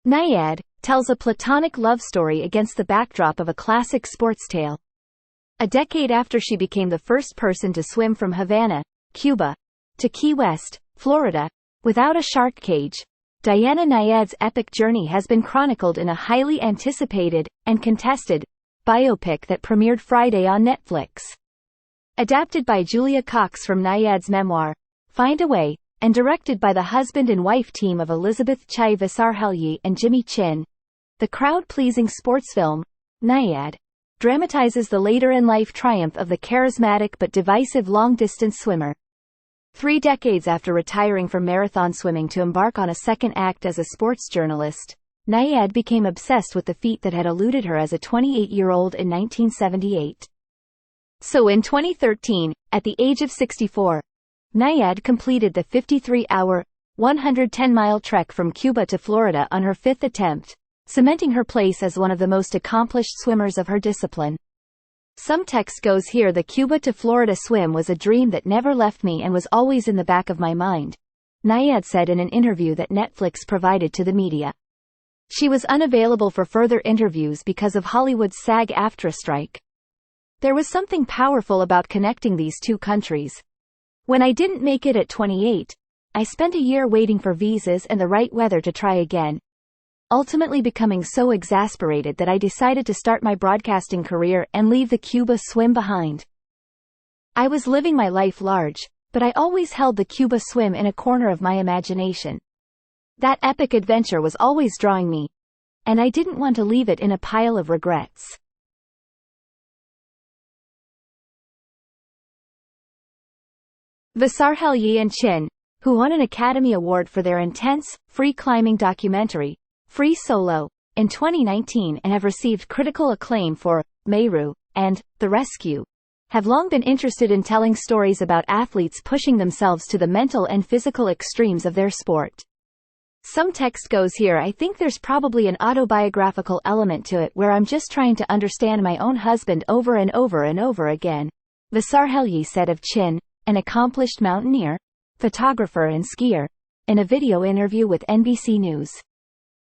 Nyad tells a platonic love story against the backdrop of a classic sports tale. A decade after she became the first person to swim from Havana, Cuba, to Key West, Florida, without a shark cage, Diana Nyad's epic journey has been chronicled in a highly anticipated and contested biopic that premiered Friday on Netflix. Adapted by Julia Cox from Nyad's memoir, Find a Way, and directed by the husband and wife team of Elizabeth Chai Visarhelyi and Jimmy Chin, the crowd-pleasing sports film, Nyad, dramatizes the later-in-life triumph of the charismatic but divisive long-distance swimmer. 3 decades after retiring from marathon swimming to embark on a second act as a sports journalist, Nyad became obsessed with the feat that had eluded her as a 28-year-old in 1978. So in 2013, at the age of 64, Nyad completed the 53-hour, 110-mile trek from Cuba to Florida on her 5th attempt, cementing her place as one of the most accomplished swimmers of her discipline. Some text goes here: the Cuba to Florida swim was a dream that never left me and was always in the back of my mind, Nyad said in an interview that Netflix provided to the media. She was unavailable for further interviews because of Hollywood's SAG-AFTRA strike. There was something powerful about connecting these two countries. When I didn't make it at 28, I spent a year waiting for visas and the right weather to try again, ultimately becoming so exasperated that I decided to start my broadcasting career and leave the Cuba swim behind. I was living my life large, but I always held the Cuba swim in a corner of my imagination. That epic adventure was always drawing me, and I didn't want to leave it in a pile of regrets. Visarhelyi and Chin, who won an Academy Award for their intense, free-climbing documentary, Free Solo, in 2019 and have received critical acclaim for Meru and The Rescue, have long been interested in telling stories about athletes pushing themselves to the mental and physical extremes of their sport. Some text goes here: I think there's probably an autobiographical element to it where I'm just trying to understand my own husband over and over and over again, Visarhelyi said of Chin, an accomplished mountaineer, photographer and skier, in a video interview with NBC News.